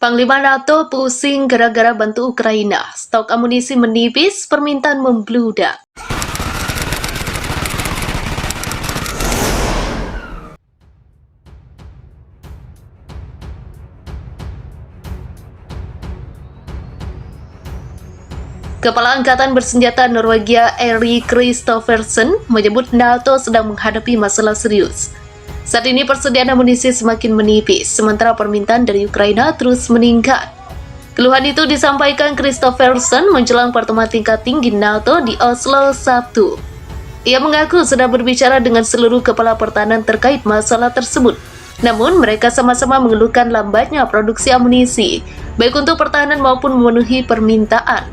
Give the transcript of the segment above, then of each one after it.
Panglima NATO pusing gara-gara bantu Ukraina. Stok amunisi menipis, permintaan membludak. Kepala Angkatan Bersenjata Norwegia Erik Kristoffersen menyebut NATO sedang menghadapi masalah serius. Saat ini persediaan amunisi semakin menipis, sementara permintaan dari Ukraina terus meningkat. Keluhan itu disampaikan Kristoffersen menjelang pertemuan tingkat tinggi NATO di Oslo, Sabtu. Ia mengaku sudah berbicara dengan seluruh kepala pertahanan terkait masalah tersebut. Namun, mereka sama-sama mengeluhkan lambatnya produksi amunisi, baik untuk pertahanan maupun memenuhi permintaan.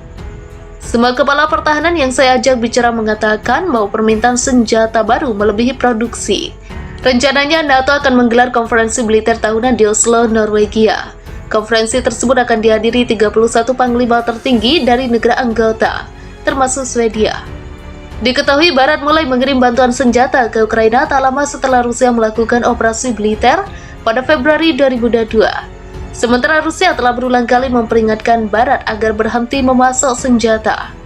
Semua kepala pertahanan yang saya ajak bicara mengatakan bahwa permintaan senjata baru melebihi produksi. Rencananya NATO akan menggelar konferensi militer tahunan di Oslo, Norwegia. Konferensi tersebut akan dihadiri 31 panglima tertinggi dari negara anggota, termasuk Swedia. Diketahui Barat mulai mengirim bantuan senjata ke Ukraina tak lama setelah Rusia melakukan operasi militer pada Februari 2022. Sementara Rusia telah berulang kali memperingatkan Barat agar berhenti memasok senjata.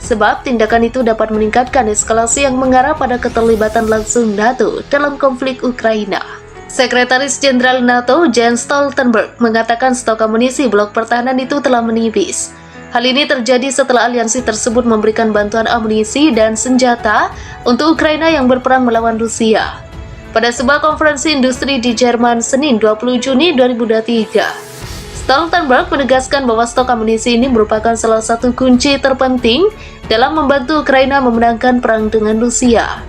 Sebab tindakan itu dapat meningkatkan eskalasi yang mengarah pada keterlibatan langsung NATO dalam konflik Ukraina. Sekretaris Jenderal NATO Jens Stoltenberg mengatakan stok amunisi blok pertahanan itu telah menipis. Hal ini terjadi setelah aliansi tersebut memberikan bantuan amunisi dan senjata untuk Ukraina yang berperang melawan Rusia. Pada sebuah konferensi industri di Jerman Senin 20 Juni 2023, Stoltenberg menegaskan bahwa stok amunisi ini merupakan salah satu kunci terpenting dalam membantu Ukraina memenangkan perang dengan Rusia.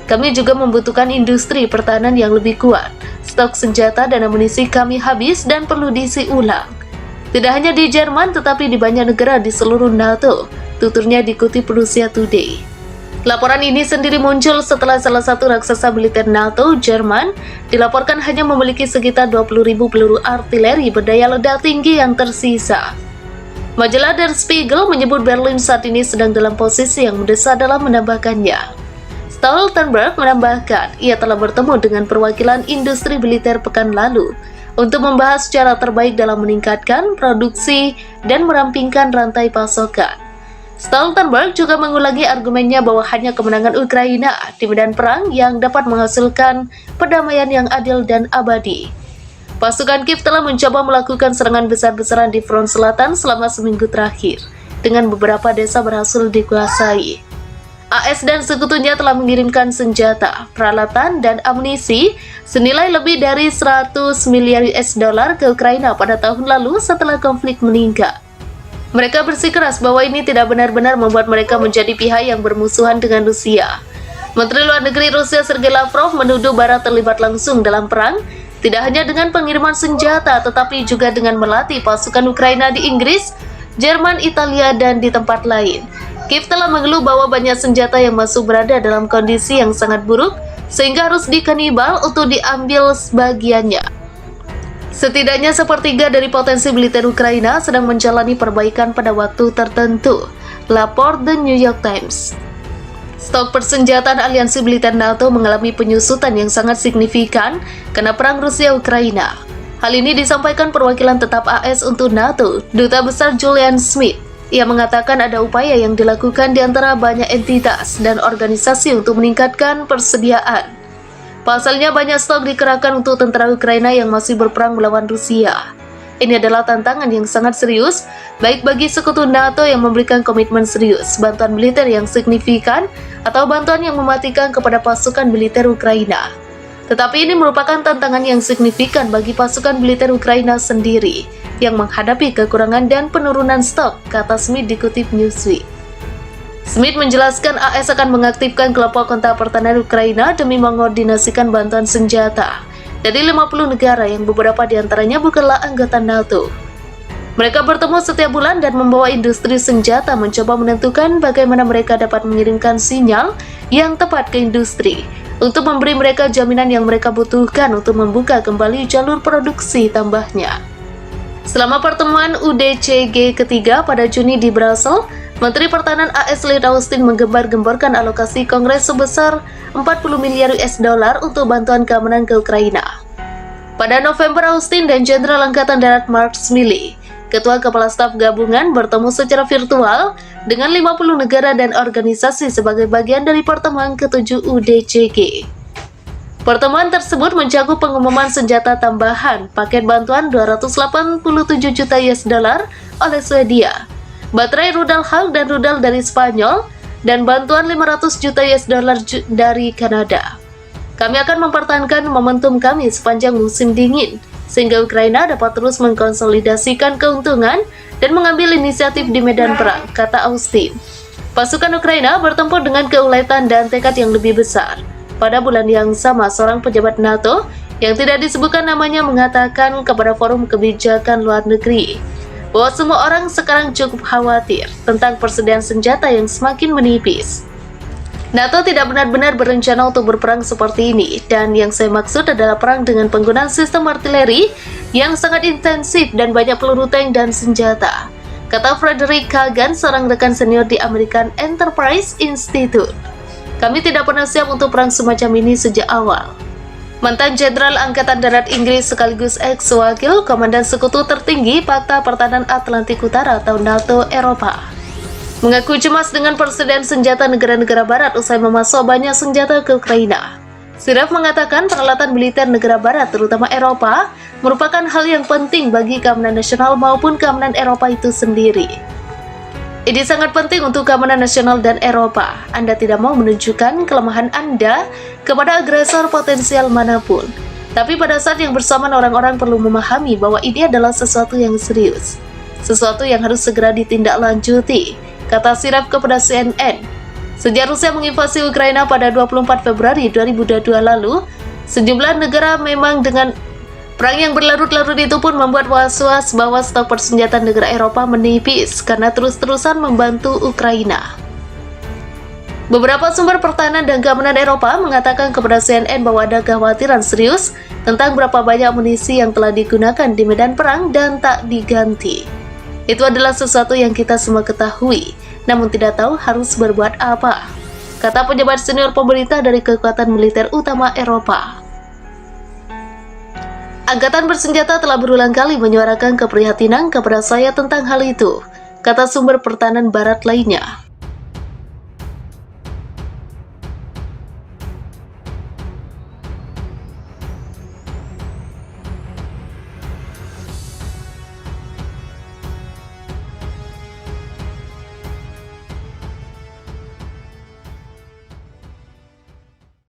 Kami juga membutuhkan industri pertahanan yang lebih kuat. Stok senjata dan amunisi kami habis dan perlu diisi ulang. Tidak hanya di Jerman tetapi di banyak negara di seluruh NATO, tuturnya dikutip Russia Today. Laporan ini sendiri muncul setelah salah satu raksasa militer NATO, Jerman, dilaporkan hanya memiliki sekitar 20.000 peluru artileri berdaya ledak tinggi yang tersisa. Majalah Der Spiegel menyebut Berlin saat ini sedang dalam posisi yang mendesak dalam menambahkannya. Stoltenberg menambahkan, ia telah bertemu dengan perwakilan industri militer pekan lalu untuk membahas cara terbaik dalam meningkatkan produksi dan merampingkan rantai pasokan. Stoltenberg juga mengulangi argumennya bahwa hanya kemenangan Ukraina di medan perang yang dapat menghasilkan perdamaian yang adil dan abadi. Pasukan Kiev telah mencoba melakukan serangan besar-besaran di front selatan selama seminggu terakhir, dengan beberapa desa berhasil dikuasai. AS dan sekutunya telah mengirimkan senjata, peralatan, dan amunisi senilai lebih dari 100 miliar US dollar ke Ukraina pada tahun lalu setelah konflik meningkat. Mereka bersikeras bahwa ini tidak benar-benar membuat mereka menjadi pihak yang bermusuhan dengan Rusia. Menteri Luar Negeri Rusia Sergei Lavrov menuduh Barat terlibat langsung dalam perang, tidak hanya dengan pengiriman senjata, tetapi juga dengan melatih pasukan Ukraina di Inggris, Jerman, Italia, dan di tempat lain. Kiev telah mengeluh bahwa banyak senjata yang masuk berada dalam kondisi yang sangat buruk, sehingga harus dikanibal untuk diambil sebagiannya. Setidaknya sepertiga dari potensi militer Ukraina sedang menjalani perbaikan pada waktu tertentu, lapor The New York Times. Stok persenjataan aliansi militer NATO mengalami penyusutan yang sangat signifikan karena perang Rusia-Ukraina. Hal ini disampaikan perwakilan tetap AS untuk NATO, Duta Besar Julian Smith. Ia mengatakan ada upaya yang dilakukan di antara banyak entitas dan organisasi untuk meningkatkan persediaan. Pasalnya banyak stok dikerahkan untuk tentara Ukraina yang masih berperang melawan Rusia. Ini adalah tantangan yang sangat serius, baik bagi sekutu NATO yang memberikan komitmen serius, bantuan militer yang signifikan, atau bantuan yang mematikan kepada pasukan militer Ukraina. Tetapi ini merupakan tantangan yang signifikan bagi pasukan militer Ukraina sendiri, yang menghadapi kekurangan dan penurunan stok, kata Smith dikutip Newsweek. Smith menjelaskan AS akan mengaktifkan kelompok kontak pertahanan Ukraina demi mengordinasikan bantuan senjata dari 50 negara yang beberapa diantaranya bukanlah anggota NATO. Mereka bertemu setiap bulan dan membawa industri senjata mencoba menentukan bagaimana mereka dapat mengirimkan sinyal yang tepat ke industri untuk memberi mereka jaminan yang mereka butuhkan untuk membuka kembali jalur produksi tambahnya. Selama pertemuan UDCG ketiga pada Juni di Brussels, Menteri Pertahanan AS Lloyd Austin menggembar-gemborkan alokasi Kongres sebesar 40 miliar US dollar untuk bantuan keamanan ke Ukraina. Pada November, Austin dan Jenderal Angkatan Darat Mark Milley, Ketua Kepala Staf Gabungan, bertemu secara virtual dengan 50 negara dan organisasi sebagai bagian dari pertemuan ke-7 UDCG. Pertemuan tersebut mencakup pengumuman senjata tambahan, paket bantuan 287 juta US dollar oleh Swedia, baterai rudal Hulk dan rudal dari Spanyol, dan bantuan 500 juta US dollar dari Kanada. Kami akan mempertahankan momentum kami sepanjang musim dingin, sehingga Ukraina dapat terus mengkonsolidasikan keuntungan dan mengambil inisiatif di medan perang, kata Austin. Pasukan Ukraina bertempur dengan keuletan dan tekad yang lebih besar. Pada bulan yang sama, seorang pejabat NATO yang tidak disebutkan namanya mengatakan kepada Forum Kebijakan Luar Negeri bahwa semua orang sekarang cukup khawatir tentang persediaan senjata yang semakin menipis. NATO tidak benar-benar berencana untuk berperang seperti ini, dan yang saya maksud adalah perang dengan penggunaan sistem artileri yang sangat intensif dan banyak peluru tank dan senjata, kata Frederick Kagan, seorang rekan senior di American Enterprise Institute. Kami tidak pernah siap untuk perang semacam ini sejak awal. Mantan Jenderal Angkatan Darat Inggris sekaligus ex-wakil Komandan Sekutu Tertinggi Pakta Pertahanan Atlantik Utara atau NATO Eropa mengaku cemas dengan persediaan senjata negara-negara barat usai memasok banyak senjata ke Ukraina. Siraf mengatakan peralatan militer negara barat, terutama Eropa, merupakan hal yang penting bagi keamanan nasional maupun keamanan Eropa itu sendiri. Ini sangat penting untuk keamanan nasional dan Eropa. Anda tidak mau menunjukkan kelemahan Anda kepada agresor potensial manapun. Tapi pada saat yang bersamaan orang-orang perlu memahami bahwa ini adalah sesuatu yang serius. Sesuatu yang harus segera ditindaklanjuti, kata Siraf kepada CNN. Sejak Rusia menginvasi Ukraina pada 24 Februari 2022 lalu, sejumlah negara memang dengan perang yang berlarut-larut itu pun membuat was-was bahwa stok persenjataan negara Eropa menipis karena terus-terusan membantu Ukraina. Beberapa sumber pertahanan dan keamanan Eropa mengatakan kepada CNN bahwa ada kekhawatiran serius tentang berapa banyak amunisi yang telah digunakan di medan perang dan tak diganti. Itu adalah sesuatu yang kita semua ketahui, namun tidak tahu harus berbuat apa, kata pejabat senior pemerintah dari kekuatan militer utama Eropa. Angkatan bersenjata telah berulang kali menyuarakan keprihatinan kepada saya tentang hal itu, kata sumber pertahanan barat lainnya.